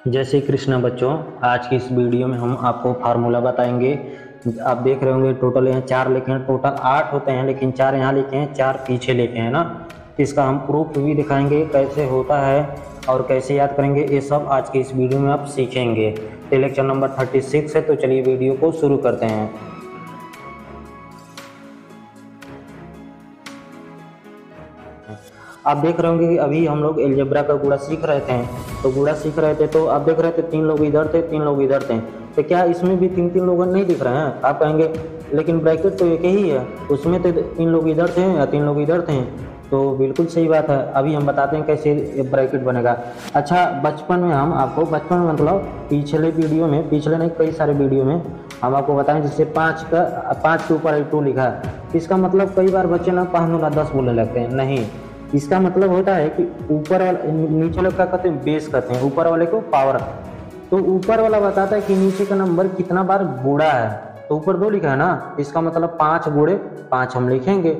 जय श्री कृष्ण बच्चों। आज की इस वीडियो में हम आपको फार्मूला बताएंगे। आप देख रहे होंगे टोटल यहाँ 4 लिखे हैं, टोटल 8 होते हैं, लेकिन 4 यहाँ लिखे हैं, 4 पीछे लिखे हैं ना। इसका हम प्रूफ भी दिखाएंगे कैसे होता है और कैसे याद करेंगे, ये सब आज की इस वीडियो में आप सीखेंगे। तो लेक्चर नंबर 36 है, तो चलिए वीडियो को शुरू करते हैं। आप देख रहे होंगे कि अभी हम लोग एलजेब्रा का गुणा सीख रहे थे, तो आप देख रहे थे 3 लोग इधर थे, 3 लोग इधर थे। तो क्या इसमें भी 3 लोग नहीं दिख रहे हैं? आप कहेंगे लेकिन ब्रैकेट तो एक ही है, उसमें तो 3 लोग इधर थे या 3 लोग इधर थे। तो बिल्कुल सही बात है। अभी हम बताते हैं कैसे ब्रैकेट बनेगा। अच्छा, बचपन में मतलब पिछले वीडियो में, पिछले नहीं कई सारे वीडियो में हम आपको बताएं, जिससे 5 के ऊपर 2 लिखा है। इसका मतलब कई बार बच्चे ना 5 दूना 10 बोलने लगते हैं। नहीं, इसका मतलब होता है कि ऊपर वाला, नीचे वाले क्या कहते हैं, बेस कहते हैं, ऊपर वाले को पावर। तो ऊपर वाला बताता है कि नीचे का नंबर कितना बार गुणा है। तो ऊपर 2 लिखा है ना, इसका मतलब 5 गुणे 5 हम लिखेंगे।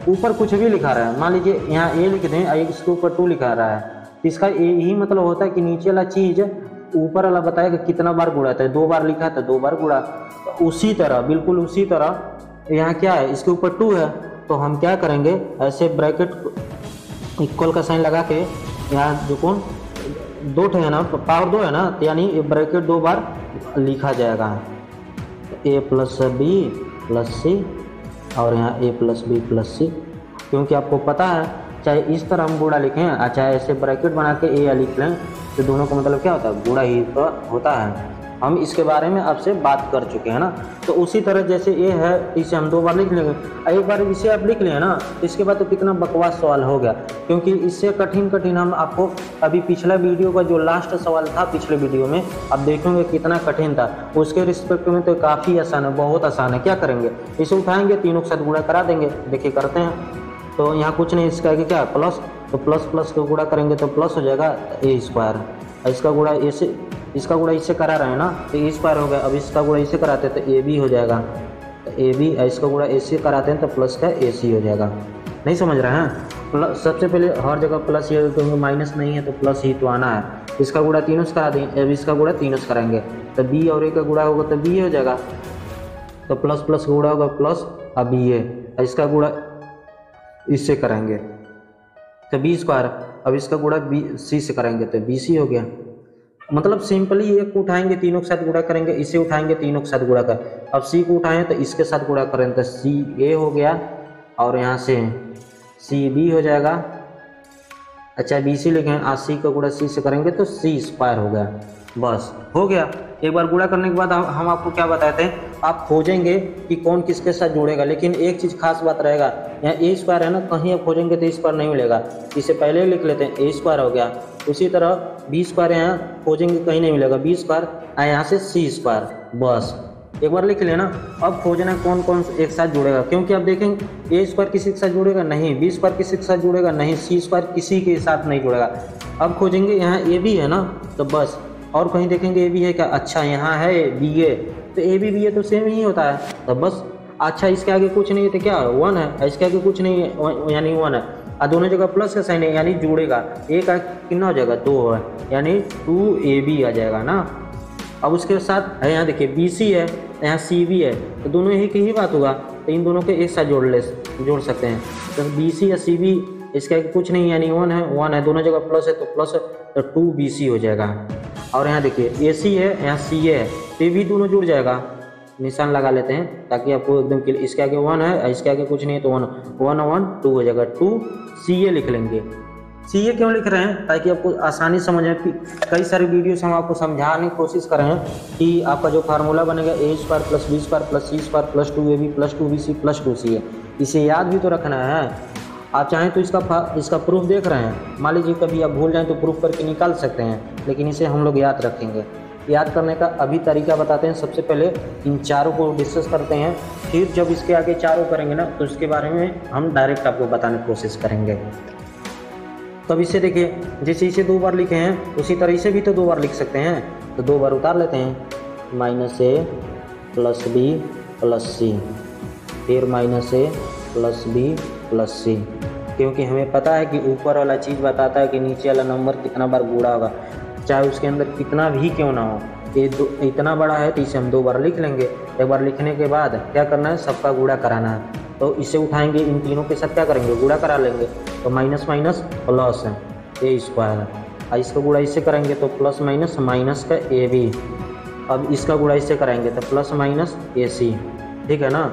ऊपर कुछ भी लिखा रहा है, मान लीजिए यहाँ ए लिख दें, इसके ऊपर 2 लिखा रहा है, तो इसका यही मतलब होता है कि नीचे वाला चीज ऊपर वाला बताएगा कितना बार गुणा है। 2 बार लिखा है तो 2 बार गुणा। तो उसी तरह, बिल्कुल उसी तरह यहाँ क्या है, इसके ऊपर 2 है, तो हम क्या करेंगे, ऐसे ब्रैकेट इक्वल का साइन लगा के यहाँ जो कौन 2 है ना, पावर 2 है ना, तो यानी ब्रैकेट 2 बार लिखा जाएगा। a प्लस बी प्लस सी और यहाँ a प्लस बी प्लस सी। क्योंकि आपको पता है, चाहे इस तरह हम गुणा लिखें और चाहे ऐसे ब्रैकेट बना के a लिख लें, तो दोनों का मतलब क्या होता है, गुणा ही तो होता है। हम इसके बारे में आपसे बात कर चुके हैं ना। तो उसी तरह जैसे ये है, इसे हम 2 बार लिख लेंगे। एक बार इसे आप लिख लें ना, इसके बाद तो कितना बकवास सवाल हो गया। क्योंकि इससे कठिन हम आपको अभी पिछला वीडियो का जो लास्ट सवाल था पिछले वीडियो में, आप देखेंगे कितना कठिन था। उसके रिस्पेक्ट में तो काफ़ी आसान है, बहुत आसान है। क्या करेंगे, इसे उठाएंगे, तीनों के साथ गुणा करा देंगे। देखिए करते हैं। तो यहाँ कुछ नहीं, इसका आगे क्या प्लस, तो प्लस को गुणा करेंगे तो प्लस हो जाएगा a²। इसका गुणा ऐसे, इसका गुणा इससे करा रहे हैं ना, तो a² हो गया। अब इसका गुणा इससे कराते हैं तो ab हो जाएगा, तो ab। इसका गुणा ऐसे कराते हैं तो प्लस का ac हो जाएगा। नहीं समझ रहे हैं? प्लस सबसे पहले हर जगह प्लस ही, क्योंकि माइनस नहीं है तो प्लस ही तो आना है। इसका गुणा तीनों से करा देंगे, अब इसका गुणा तीनों से कराएंगे तो b और a का गुणा होगा तो b हो जाएगा। तो प्लस का गुणा होगा प्लस, अब b इसका गुणा इससे कराएंगे तो b²। अब इसका गुणा c से कराएंगे तो bc हो गया। मतलब सिंपली एक को उठाएंगे, तीनों के साथ गुणा करेंगे, इसे उठाएंगे, तीनों के साथ गुणा कर। अब सी को उठाएं तो इसके साथ गुणा करें तो ca हो गया, और यहाँ से cb हो जाएगा। अच्छा, bc लिखें, c का गुणा c से करेंगे तो c² हो गया। बस हो गया। एक बार गुणा करने के बाद हम आपको क्या बताते हैं, आप खोजेंगे कि कौन किसके साथ जुड़ेगा। लेकिन एक चीज़ खास बात रहेगा, यहाँ a² है ना, कहीं आप खोजेंगे तो a² नहीं मिलेगा। इसे पहले लिख लेते हैं, a² हो गया। उसी तरह b² यहाँ खोजेंगे, कहीं नहीं मिलेगा, b² यहाँ से c²। बस एक बार लिख लेना। अब खोजना कौन कौन एक साथ जुड़ेगा, क्योंकि अब देखेंगे a² किसी के साथ जुड़ेगा नहीं, b² किसी के साथ जुड़ेगा नहीं, c² किसी के साथ नहीं जुड़ेगा। अब खोजेंगे यहाँ a भी है ना, तो बस, और कहीं देखेंगे a भी है क्या, अच्छा यहाँ है ba, तो a भी ba तो सेम ही होता है, तो बस। अच्छा, इसके आगे कुछ नहीं है तो क्या 1 है, इसके आगे कुछ नहीं है यानी 1 है, और दोनों जगह प्लस का साइन है यानी जुड़ेगा। a का कितना हो जाएगा 2 है, यानी 2ab आ जाएगा ना। अब उसके साथ यहाँ देखिए bc है, यहाँ cb है, तो दोनों ही की ही बात होगा, तो इन दोनों को एक साथ जोड़ सकते हैं। तो bc या cb, इसके आगे कुछ नहीं यानी 1 है, दोनों जगह प्लस है तो प्लस है, तो 2bc हो जाएगा। और यहाँ देखिए ac है, यहाँ ca है, तो ये भी दोनों जुड़ जाएगा। निशान लगा लेते हैं ताकि आपको एकदम क्लियर। इसके आगे 1 है, इसके आगे कुछ नहीं है तो 1 2 हो जाएगा, 2ca लिख लेंगे। ca क्यों लिख रहे हैं, ताकि आपको आसानी समझ में। कई सारे वीडियोस हम आपको समझाने की कोशिश कर रहे हैं कि आपका जो फार्मूला बनेगा a² plus b² plus c² plus 2ab plus 2bc plus 2ca, इसे याद भी तो रखना है। आप चाहें तो इसका प्रूफ देख रहे हैं, मान लीजिए कभी आप भूल जाएं तो प्रूफ करके निकाल सकते हैं, लेकिन इसे हम लोग याद रखेंगे। याद करने का अभी तरीका बताते हैं। सबसे पहले इन चारों को डिस्कस करते हैं, फिर जब इसके आगे चारों करेंगे ना, तो इसके बारे में हम डायरेक्ट आपको बताने की कोशिश करेंगे। तब इसे देखिए, जैसे इसे 2 बार लिखे हैं, उसी तरह इसे भी तो 2 बार लिख सकते हैं, तो 2 बार उतार लेते हैं। -a plus b plus c, फिर -a plus b plus c, क्योंकि हमें पता है कि ऊपर वाला चीज़ बताता है कि नीचे वाला नंबर कितना बार गुणा होगा। चाहे उसके अंदर कितना भी क्यों ना हो। ये इतना बड़ा है तो इसे हम 2 बार लिख लेंगे। एक बार लिखने के बाद क्या करना है, सबका गुणा कराना है। तो इसे उठाएंगे, इन तीनों के साथ क्या करेंगे, गुणा करा लेंगे। तो माइनस माइनस प्लस है ए स्क्वायर, और इसका गुणा इससे करेंगे तो प्लस माइनस माइनस का ए बी। अब इसका गुणा इससे करेंगे तो प्लस माइनस ए सी, ठीक है ना।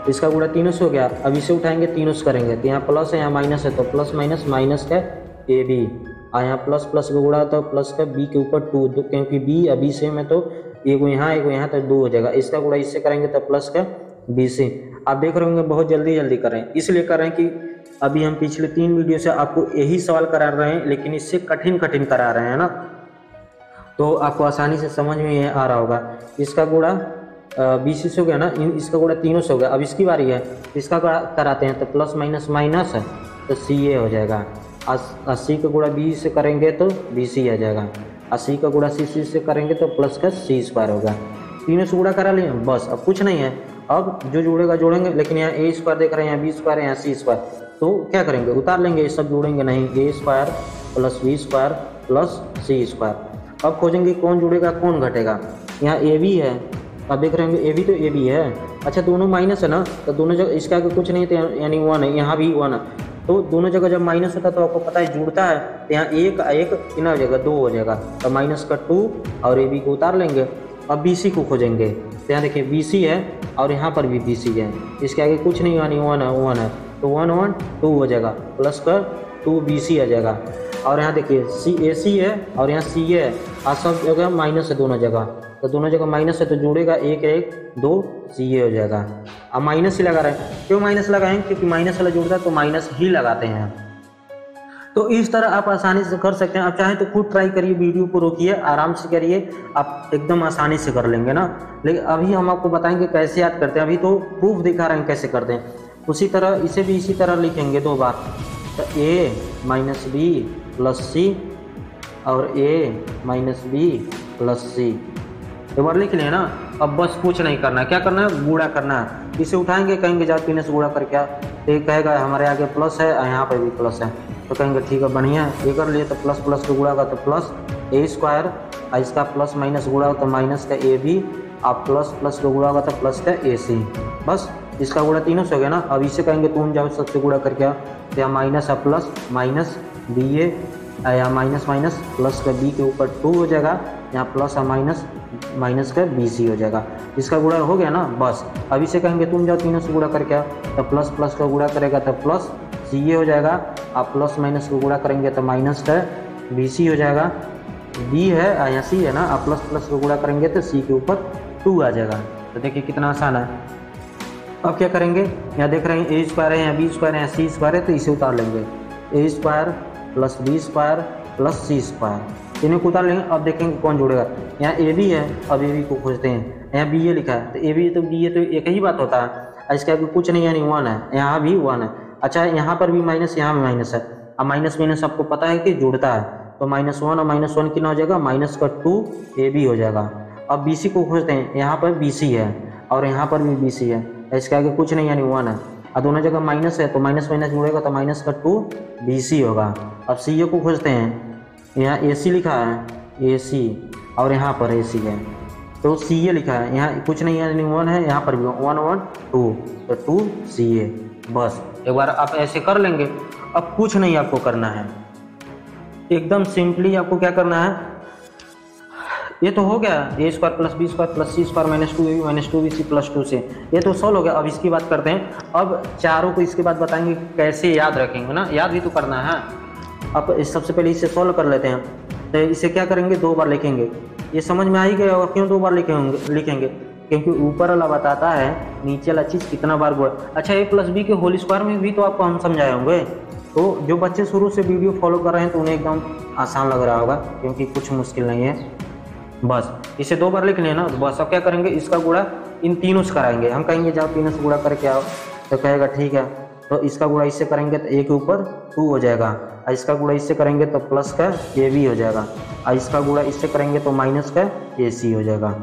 इसका गुणा तीनों से हो गया। अब इसे उठाएंगे तीनों से करेंगे तो यहाँ प्लस है यहाँ माइनस है, तो प्लस माइनस माइनस का ए बी, और यहाँ प्लस प्लस का गुणा तो प्लस का बी के ऊपर 2, क्योंकि बी अभी से में तो एगो यहाँ तो 2 हो जाएगा। इसका गुणा इससे करेंगे तो प्लस का बी से। आप देख रहे होंगे बहुत जल्दी जल्दी कर रहे हैं, इसलिए कर रहे हैं कि अभी हम पिछले 3 वीडियो से आपको यही सवाल करा रहे हैं, लेकिन इससे कठिन कठिन करा रहे हैं ना, तो आपको आसानी से समझ में आ रहा होगा। इसका गुणा बीसी से हो गया ना, इसका गुणा तीनों से हो गया। अब इसकी बारी है, इसका कराते हैं तो प्लस माइनस माइनस तो सी ए हो जाएगा। 80 का गुणा बी से करेंगे तो बी सी आ जाएगा। 80 का गुणा सी से करेंगे तो प्लस का सी स्क्वायर होगा। तीनों से गुणा करा लिए बस, अब कुछ नहीं है। अब जो जुड़ेगा जोड़ेंगे, लेकिन यहाँ ए स्क्वायर देख रहे हैं, यहाँ बी स्क्वायर है, यहाँ सी स्क्वायर, तो क्या करेंगे, उतार लेंगे। ये सब जोड़ेंगे नहीं, A square plus B square plus C square. अब खोजेंगे कौन जुड़ेगा कौन घटेगा। यहाँ ए बी है, अब देख रहे हैं ए बी तो ए बी है। अच्छा दोनों माइनस है ना, तो दोनों जगह इसके आगे कुछ नहीं, तो यानी 1 है, यहाँ भी 1 है। तो दोनों जगह जब माइनस होता है तो आपको पता है जुड़ता है, तो यहाँ एक कितना हो जाएगा, 2 हो जाएगा। तो माइनस का 2 और ए बी को उतार लेंगे। अब बी सी को खोजेंगे, तो यहाँ देखिए बी सी है और यहाँ पर भी बी सी है, इसके आगे कुछ नहीं, यानी 1 है, तो 1 1 2 हो जाएगा, प्लस का 2 बी सी आ जाएगा। और यहाँ देखिए सी ए सी है और यहाँ सी ए है, और सब जगह माइनस है दोनों जगह, तो दोनों जगह माइनस है तो जुड़ेगा 1 1 2 सी ए हो जाएगा। अब माइनस ही लगा रहे हैं, क्यों माइनस लगाएं, क्योंकि माइनस वाला जुड़ता है तो माइनस ही लगाते हैं। तो इस तरह आप आसानी से कर सकते हैं। आप चाहें तो खुद ट्राई करिए, वीडियो को रोकिए, आराम से करिए, आप एकदम आसानी से कर लेंगे ना। लेकिन अभी हम आपको बताएंगे कैसे याद करते हैं, अभी तो प्रूफ दिखा रहे हैं कैसे करते हैं। उसी तरह इसे भी इसी तरह लिखेंगे 2 बार, तो ए माइनस बी प्लस सी और ए माइनस बी प्लस सी, एक बार लिख लें ना। अब बस कुछ नहीं करना है, क्या करना है, गुणा करना है। इसे उठाएंगे, कहेंगे जाओ 3 से गुणा करके आओ, तो ये कहेगा हमारे आगे प्लस है और यहाँ पर भी प्लस है, तो कहेंगे ठीक है बढ़िया है। ये कर लिए तो प्लस प्लस का गुणा का तो प्लस ए स्क्वायर, और इसका प्लस माइनस गुणा तो माइनस का ए बी, आप प्लस प्लस का गुणा का तो प्लस का ए सी। बस इसका गुणा तीनों से हो गया ना। अब इसे कहेंगे तुम जाओ सबसे गुणा करके आओ, तो यहाँ माइनस है प्लस माइनस बी ए, यहाँ माइनस माइनस प्लस का बी के ऊपर 2 हो जाएगा, यहाँ प्लस और माइनस माइनस का बी सी हो जाएगा। इसका गुणा हो गया ना बस। अब इसे कहेंगे तुम जाओ तीनों से गुणा करके आओ, तो प्लस प्लस का गुणा करेगा तो प्लस सी ए हो जाएगा, आप प्लस माइनस को गुणा करेंगे तो माइनस का बी सी हो जाएगा। बी है यहाँ सी है ना, आप प्लस प्लस को गुणा करेंगे तो सी के ऊपर 2 आ जाएगा। तो देखिए कितना आसान है। अब क्या करेंगे, यहाँ देख रहे हैं ए स्क्वायर है, यहाँ बी स्क्वायर है, यहाँ सी स्क्वायर है, तो इसे उतार लेंगे। A square plus B square plus C square, इन्हें को उतार लेंगे। अब देखेंगे कौन जुड़ेगा। यहाँ ए बी है, अब ए बी को खोजते हैं। यहाँ बी ए लिखा है, तो ए बी तो बी ए तो एक ही बात होता है, इसके आगे कुछ नहीं, यानी 1 है, यहाँ भी 1 है। अच्छा यहाँ पर भी माइनस, यहाँ भी माइनस है। अब माइनस माइनस आपको पता है कि जुड़ता है, तो -1 और -1 कितना हो जाएगा, माइनस का 2 ए बी हो जाएगा। अब बी सी को खोजते हैं, यहाँ पर बी सी है और यहाँ पर भी बी सी है, इसके आगे कुछ नहीं, यानी 1 है, और दोनों जगह माइनस है, तो माइनस माइनस जुड़ेगा तो माइनस का 2 बी सी होगा। अब सी ए को खोजते हैं, यहाँ ए सी लिखा है, ए सी, और यहाँ पर ए सी है, तो सी ए लिखा है, यहाँ कुछ नहीं, यानी 1 है, यहाँ पर भी 1 1 2, तो 2 सी ए। बस एक बार आप ऐसे कर लेंगे। अब कुछ नहीं आपको करना है, एकदम सिंपली आपको क्या करना है, ये तो हो गया A square plus B square plus C square minus 2 A B minus 2 B C plus 2 से, ये तो सॉल्व हो गया। अब इसकी बात करते हैं। अब चारों को इसके बाद बताएंगे कैसे याद रखेंगे ना, याद भी तो करना है। अब सबसे पहले इसे सॉल्व कर लेते हैं। तो इसे क्या करेंगे, 2 बार लिखेंगे। ये समझ में आ ही गया होगा क्यों 2 बार लिखेंगे, क्योंकि ऊपर वाला बताता है नीचे वाला चीज़ कितना बार गुणा। अच्छा ए प्लस बी के होल स्क्वायर में भी तो आपको हम समझाए होंगे, तो जो बच्चे शुरू से वीडियो फॉलो कर रहे हैं तो उन्हें एकदम आसान लग रहा होगा, क्योंकि कुछ मुश्किल नहीं है। बस इसे 2 बार लिख लेना। बस अब क्या करेंगे, इसका गुणा इन तीनों से कराएंगे। हम कहेंगे जाओ तीनों से गुणा करके आओ, तो कहेगा ठीक है, तो इसका गुणा इससे करेंगे तो ए के ऊपर 2 हो जाएगा, और इसका गुणा इससे करेंगे तो प्लस का ए बी हो जाएगा, और इसका गुणा इससे करेंगे तो माइनस का ए सी हो जाएगा।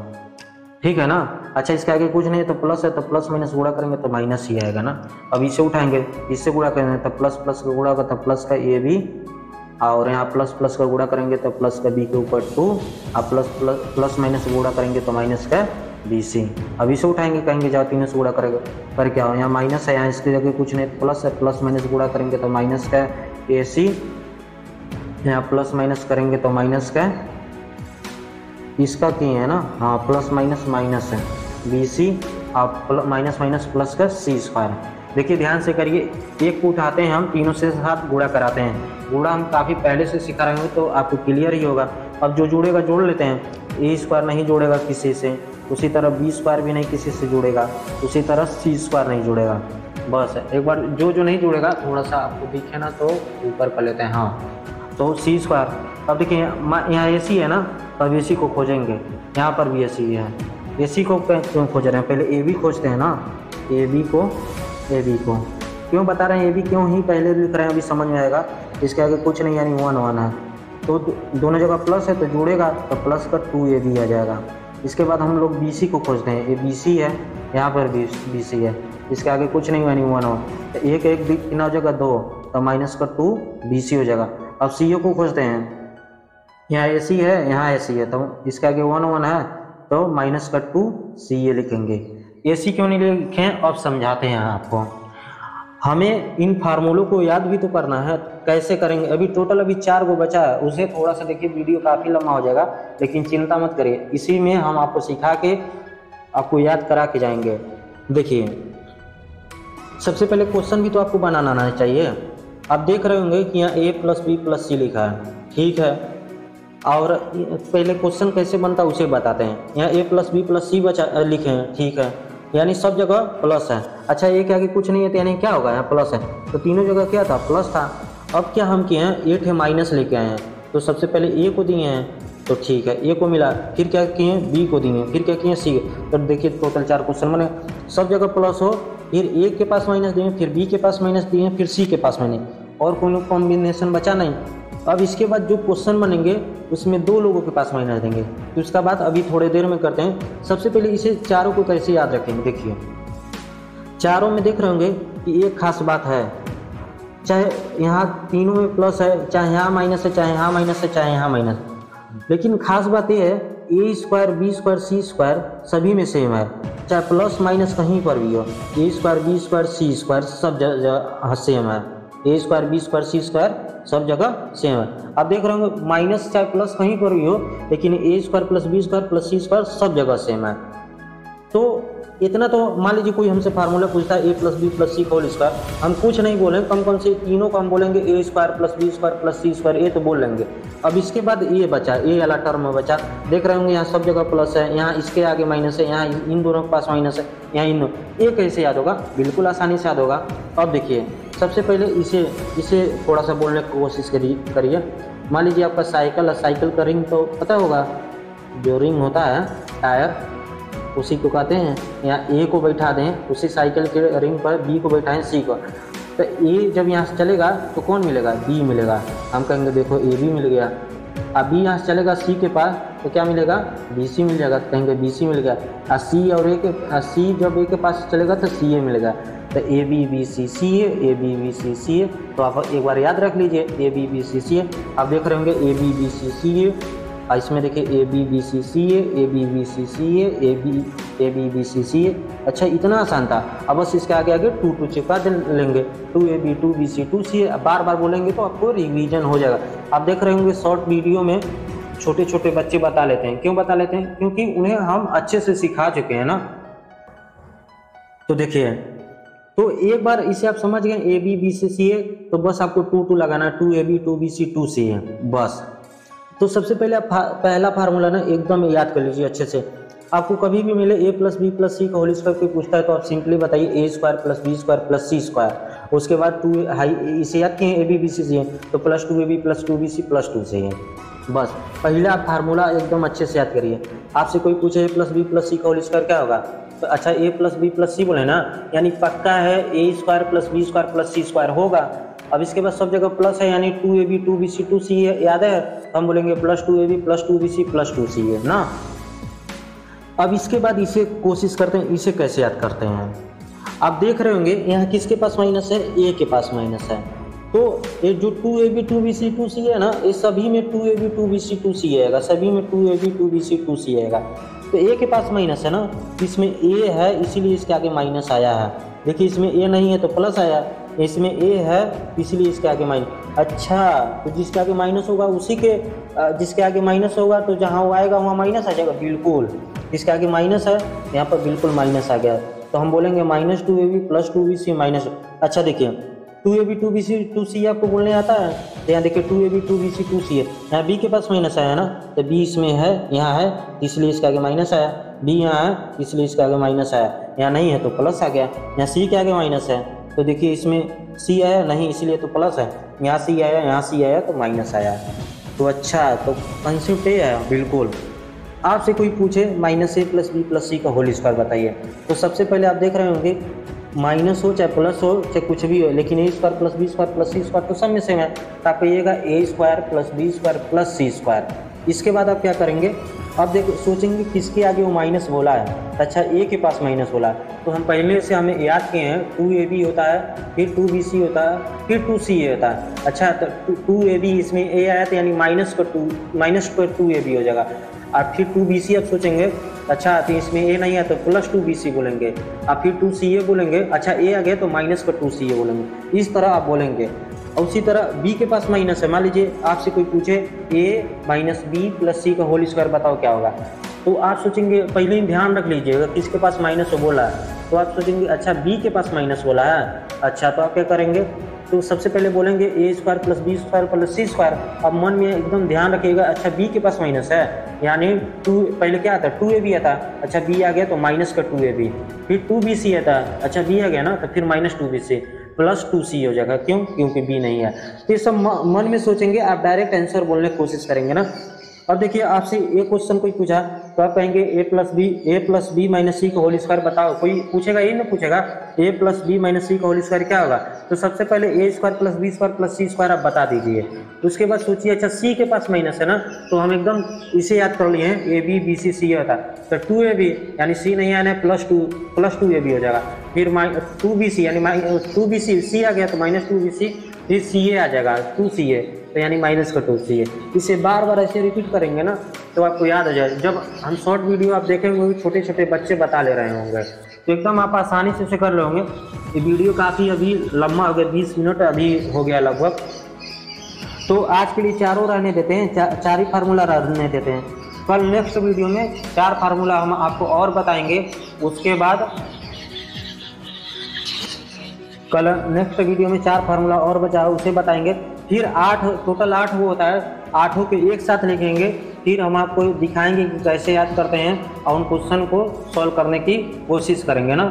ठीक है ना। अच्छा इसके आगे कुछ नहीं, तो प्लस है, तो प्लस माइनस गुणा करेंगे तो माइनस ही आएगा ना। अब इसे उठाएंगे, इससे गुणा करेंगे तो प्लस प्लस का गुणा होगा तो प्लस का ए बी और यहाँ प्लस प्लस का गुणा करेंगे तो प्लस का बी के ऊपर 2, अब प्लस प्लस प्लस माइनस गुणा करेंगे तो माइनस का बी सी। अब इसे उठाएंगे, कहेंगे जाओ तीनों से गुणा करेंगे पर क्या हो, यहाँ माइनस है, यहाँ इसकी जगह कुछ नहीं प्लस है, प्लस माइनस गुणा करेंगे तो माइनस का ए सी, यहाँ प्लस माइनस करेंगे तो माइनस का इसका किए है ना, हाँ प्लस माइनस माइनस है बी सी, आप माइनस माइनस प्लस का सी स्क्वायर। देखिए ध्यान से करिए, एक को उठाते हैं हम, तीनों से साथ गुणा कराते हैं। गुणा हम काफ़ी पहले से सिखा रहे हैं तो आपको क्लियर ही होगा। अब जो जुड़ेगा जोड़ लेते हैं, ए स्क्वायर नहीं जुड़ेगा किसी से, उसी तरह बी स्क्वायर भी नहीं किसी से जुड़ेगा, उसी तरह सी स्क्वायर नहीं जुड़ेगा। बस एक बार जो नहीं जुड़ेगा थोड़ा सा आपको दिखे ना तो ऊपर कर लेते हैं, हाँ तो सी स्क्वायर। अब देखिए यहाँ ए सी है ना, अब ए सी को खोजेंगे, यहाँ पर भी ए सी है, ए सी को क्यों खोज रहे हैं, पहले ए बी खोजते हैं ना, ए बी को क्यों बता रहे हैं, ए बी क्यों ही पहले लिख रहे हैं, अभी समझ में आएगा। इसके आगे कुछ नहीं यानी 1 1 है, तो दोनों जगह प्लस है तो जुड़ेगा तो प्लस का 2 ए बी आ जाएगा। इसके बाद हम लोग बी सी को खोजते हैं, ये बी सी है, यहाँ पर बी सी है, इसके आगे कुछ नहीं यानी 1 1, तो एक एक बिना हो जाएगा 2, तो माइनस का 2 बी सी हो जाएगा। अब सी को खोजते हैं, यहाँ ए सी है, यहाँ ए सी है, तो इसके आगे 1 1 है तो माइनस का 2 सी ए लिखेंगे। ए सी क्यों नहीं लिखें अब समझाते हैं आपको। हमें इन फार्मूलों को याद भी तो करना है, कैसे करेंगे। अभी टोटल अभी 4 गो बचा है, उसे थोड़ा सा देखिए, वीडियो काफ़ी लंबा हो जाएगा, लेकिन चिंता मत करिए, इसी में हम आपको सिखा के आपको याद करा के जाएंगे। देखिए सबसे पहले क्वेश्चन भी तो आपको बनाना आना चाहिए। आप देख रहे होंगे कि यहाँ ए प्लस बी प्लस सी लिखा है, ठीक है, और पहले क्वेश्चन कैसे बनता है उसे बताते हैं। यहाँ ए प्लस बी प्लस सी बचा लिखे हैं, ठीक है, यानी सब जगह प्लस है। अच्छा ए के आगे कुछ नहीं है तो यानी क्या होगा, यहाँ प्लस है, तो तीनों जगह क्या था, प्लस था। अब क्या हम किए हैं, 8 है माइनस लेके आए हैं, तो सबसे पहले ए को दिए हैं तो ठीक है, ए को मिला, फिर क्या किए बी को दिए, फिर क्या किए सी। तो देखिए टोटल 4 क्वेश्चन बने, सब जगह प्लस हो, फिर ए के पास माइनस दिए, फिर बी के पास माइनस दिए, फिर सी के पास माइनस, और कोई कॉम्बिनेशन बचा नहीं। अब इसके बाद जो क्वेश्चन बनेंगे उसमें 2 लोगों के पास माइनस देंगे, तो उसका बात अभी थोड़ी देर में करते हैं। सबसे पहले इसे चारों को कैसे याद रखेंगे, देखिए चारों में देख रहे होंगे कि एक खास बात है, चाहे यहाँ तीनों में प्लस है, चाहे यहाँ माइनस है, चाहे यहाँ माइनस है, चाहे यहाँ माइनस, लेकिन खास बात यह है A square B square C square सभी में सेम है, चाहे प्लस माइनस कहीं पर भी हो, ए स्क्वायर बी स्क्वायर सी स्क्वायर सब जगह सेम है, A square B square C square सब जगह सेम है। आप देख रहे होंगे माइनस चाहे प्लस कहीं पर भी हो, लेकिन A square plus B square plus C square सब जगह सेम है। तो इतना तो मान लीजिए कोई हमसे फार्मूला पूछता है ए प्लस बी प्लस सी होल स्क्वायर, हम कुछ नहीं बोलेंगे, कम से तीनों को हम बोलेंगे A square plus B square plus C square, ये तो बोल लेंगे। अब इसके बाद ये बचा, ए वाला टर्म में बचा, देख रहे होंगे यहाँ सब जगह प्लस है, यहाँ इसके आगे माइनस है, यहाँ इन दोनों के पास माइनस है, यहाँ इन, ये कैसे याद होगा, बिल्कुल आसानी से याद होगा। अब देखिए सबसे पहले इसे थोड़ा सा बोलने की कोशिश करिए। मान लीजिए आपका साइकिल है, साइकिल का रिंग तो पता होगा, जो रिंग होता है टायर उसी को कहते हैं। यहाँ ए को बैठा दें उसी साइकिल के रिंग पर, बी को बैठाएं सी को, तो ए जब यहाँ से चलेगा तो कौन मिलेगा, बी मिलेगा। हम कहेंगे देखो ए बी मिल गया। अब बी यहाँ से चलेगा सी के पास तो क्या मिलेगा, बी सी मिल जाएगा, तो कहेंगे बी सी मिल गया। और सी और ए के सी जब ए के पास चलेगा तो सी ए मिलेगा, तो A B B C C A B B C C A. तो आप एक बार याद रख लीजिए ए बी बी सी सी ए। आप देख रहे होंगे ए बी बी सी सी ए, और इसमें देखिए A B B C C A B B C C A B B C C A. अच्छा इतना आसान था। अब बस इसके आगे 2 चिपका लेंगे, 2 ए बी 2 बी सी 2 सी ए। बार बार बोलेंगे तो आपको रिवीजन हो जाएगा। आप देख रहे होंगे शॉर्ट वीडियो में छोटे छोटे बच्चे बता लेते हैं, क्यों बता लेते हैं, क्योंकि उन्हें हम अच्छे से सिखा चुके हैं ना। तो देखिए, तो एक बार इसे आप समझ गए ए B B C C A, तो बस आपको 2 2 लगाना है, 2 ए बी 2 बी सी 2 सी ए बस। तो सबसे पहले आप पहला फार्मूला ना एकदम याद कर लीजिए अच्छे से। आपको कभी भी मिले ए प्लस बी प्लस सी का होल स्क्वायर कोई पूछता है तो आप सिंपली बताइए A square plus B square plus C square. उसके बाद 2 हाई इसे याद किए ए बी बी सी सी है तो plus 2 A B plus 2 B C plus 2 C है। बस पहला आप फार्मूला एकदम अच्छे से याद करिए। आपसे कोई पूछे A plus B plus C का होल स्क्वायर क्या होगा, तो अच्छा A plus B plus C बोले ना, यानी पक्का है A square plus B square plus C square होगा। अब इसके बाद सब जगह प्लस है, यानी 2 A B 2 B C 2 C है, याद है, हम बोलेंगे plus 2 A B plus 2 B C plus 2 C है ना। अब इसके बाद इसे कोशिश करते हैं, इसे कैसे याद करते हैं। आप देख रहे होंगे यहाँ किसके पास माइनस है, ए के पास माइनस है, तो ये जो 2ab 2bc 2c है ना, ये सभी में 2ab 2bc 2c आएगा, सभी में 2ab 2bc 2c आएगा। तो ए के पास माइनस है ना, इसमें ए है इसीलिए इसके आगे माइनस आया है। देखिए इसमें ए नहीं है तो प्लस आया, इसमें ए है इसलिए इसके आगे माइनस। अच्छा, तो जिसके आगे माइनस होगा उसी के जिसके आगे माइनस होगा तो जहाँ वो आएगा वहाँ माइनस आ जाएगा। बिल्कुल, जिसके आगे माइनस है यहाँ पर बिल्कुल माइनस आ गया, तो हम बोलेंगे -2ab + 2bc माइनस। अच्छा देखिए 2ab 2bc 2c आपको बोलने आता है, तो यहाँ देखिए 2ab 2bc 2c है, यहाँ b के पास माइनस आया ना, तो b इसमें है, यहाँ है इसलिए इसके आगे माइनस आया, b यहाँ है इसलिए इसके आगे माइनस आया, यहाँ नहीं है तो प्लस आ गया, यहाँ c के आगे माइनस है तो देखिए इसमें c आया नहीं इसलिए तो प्लस है, यहाँ c आया यहाँ c आया तो माइनस आया। तो अच्छा, तो कंसेप्ट ये है। बिल्कुल, आपसे कोई पूछे -a + b + c का होल स्क्वायर बताइए, तो सबसे पहले आप देख रहे होंगे माइनस हो चाहे प्लस हो चाहे कुछ भी हो, लेकिन a² + b² + c² तो सब में सेम है, तो आप कहिएगा a² + b² + c²। इसके बाद आप क्या करेंगे, अब देखो सोचेंगे किसके आगे वो माइनस बोला है। अच्छा, a के पास माइनस बोला है, तो हम पहले से हमें याद किए हैं 2ab होता है, फिर 2bc होता है, फिर 2ca होता है। अच्छा, तो 2ab इसमें a आया तो यानी -2 2ab हो जाएगा, और फिर 2bc आप सोचेंगे, अच्छा तो इसमें a नहीं है तो +2bc बोलेंगे, और फिर 2ca बोलेंगे, अच्छा a आ गया तो -2ca बोलेंगे। इस तरह आप बोलेंगे। और उसी तरह b के पास माइनस है, मान लीजिए आपसे कोई पूछे a - b + c का होल स्क्वायर बताओ क्या होगा, तो आप सोचेंगे, पहले ही ध्यान रख लीजिएगा किसके पास माइनस बोला है, तो आप सोचेंगे अच्छा b के पास माइनस बोला है। अच्छा, तो आप क्या करेंगे, तो सबसे पहले बोलेंगे a² + b² + c²। अब मन में एकदम ध्यान रखिएगा, अच्छा b के पास माइनस है यानी 2, पहले क्या आता है 2ab आता, अच्छा b आ गया तो -2ab, फिर 2bc आता, अच्छा b आ गया ना तो फिर -2bc + 2c हो जाएगा। क्यों? क्योंकि b नहीं है। तो ये सब मन में सोचेंगे, आप डायरेक्ट आंसर बोलने की कोशिश करेंगे ना। अब देखिए आपसे एक क्वेश्चन कोई पूछा तो आप कहेंगे a + b - c का होल स्क्वायर बताओ। कोई पूछेगा, ये ना पूछेगा a + b - c का होल स्क्वायर क्या होगा, तो सबसे पहले a² + b² + c² आप बता दीजिए। उसके बाद सोचिए, अच्छा c के पास माइनस है ना, तो हम एकदम इसे याद कर लिए हैं ab bc c होता, तो 2ab यानी c नहीं आना है +2 2ab हो जाएगा, फिर 2bc यानी 2bc c आ गया तो -2bc, फिर ca आ जाएगा 2ca तो यानी -2ca। इसे बार बार ऐसे रिपीट करेंगे ना तो आपको याद हो जाए। जब हम शॉर्ट वीडियो आप देखेंगे वो भी छोटे छोटे बच्चे बता ले रहे होंगे, तो एकदम आप आसानी से कर रहे होंगे। ये वीडियो काफ़ी अभी लंबा हो गया, 20 मिनट अभी हो गया लगभग। तो आज के लिए चारों रहने देते हैं, चार ही फार्मूला रहने देते हैं। कल नेक्स्ट वीडियो में 4 फार्मूला हम आपको और बताएंगे। उसके बाद कल नेक्स्ट वीडियो में 4 फार्मूला और बचा उसे बताएंगे। फिर 8 टोटल 8 वो होता है, 8 के एक साथ लिखेंगे। फिर हम आपको दिखाएंगे कि कैसे याद करते हैं और उन क्वेश्चन को सॉल्व करने की कोशिश करेंगे ना।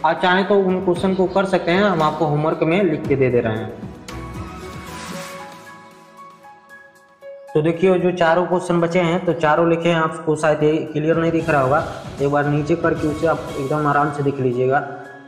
आप चाहें तो उन क्वेश्चन को कर सकते हैं, हम आपको होमवर्क में लिख के दे रहे हैं। तो देखिए जो चारों क्वेश्चन बचे हैं तो चारों लिखे हैं, आपको शायद क्लियर नहीं दिख रहा होगा, एक बार नीचे करके उसे आप एकदम आराम से देख लीजिएगा।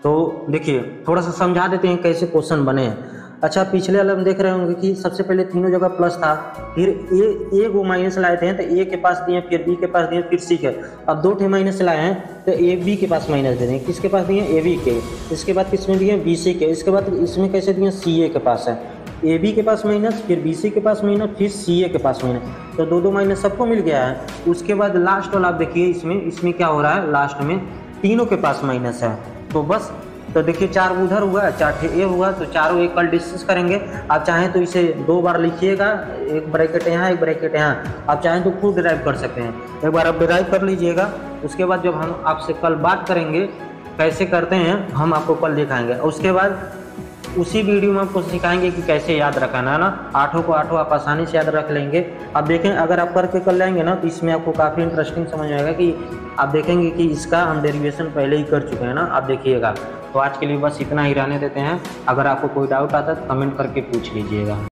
तो देखिए थोड़ा सा समझा देते हैं कैसे क्वेश्चन बने हैं। अच्छा, पिछले वाले हम देख रहे होंगे कि सबसे पहले तीनों जगह प्लस था, फिर ए को माइनस लाए थे तो ए के पास दिए, फिर बी के पास दिए, फिर सी के। अब 2 माइनस लाए हैं तो ए बी के पास माइनस दे देंगे। किसके पास दिए? ए बी के। इसके बाद किसमें दिए? बी सी के। इसके बाद इसमें कैसे दिए? सी ए के पास है। ए बी के पास माइनस, फिर बी सी के पास माइनस, फिर सी ए के पास माइनस, तो 2 माइनस सबको मिल गया है। उसके बाद लास्ट वाला आप देखिए, इसमें क्या हो रहा है, लास्ट में तीनों के पास माइनस है। तो बस, तो देखिए 4 उधर हुआ, 4 ए हुआ, तो चारों एक कल डिस्कस करेंगे। आप चाहें तो इसे 2 बार लिखिएगा, एक ब्रैकेट यहाँ एक ब्रैकेट यहाँ। आप चाहें तो खुद डिराइव कर सकते हैं, एक बार आप डिराइव कर लीजिएगा। उसके बाद जब हम आपसे कल बात करेंगे कैसे करते हैं, हम आपको कल दिखाएंगे। उसके बाद उसी वीडियो में आपको सिखाएंगे कि कैसे याद रखना है ना। 8 को 8 आप आसानी से याद रख लेंगे। अब देखें, अगर आप करके कर लेंगे ना तो इसमें आपको काफ़ी इंटरेस्टिंग समझ में आएगा कि आप देखेंगे कि इसका हम डेरिवेशन पहले ही कर चुके हैं ना, आप देखिएगा। तो आज के लिए बस इतना ही रहने देते हैं। अगर आपको कोई डाउट आता है तो कमेंट करके पूछ लीजिएगा।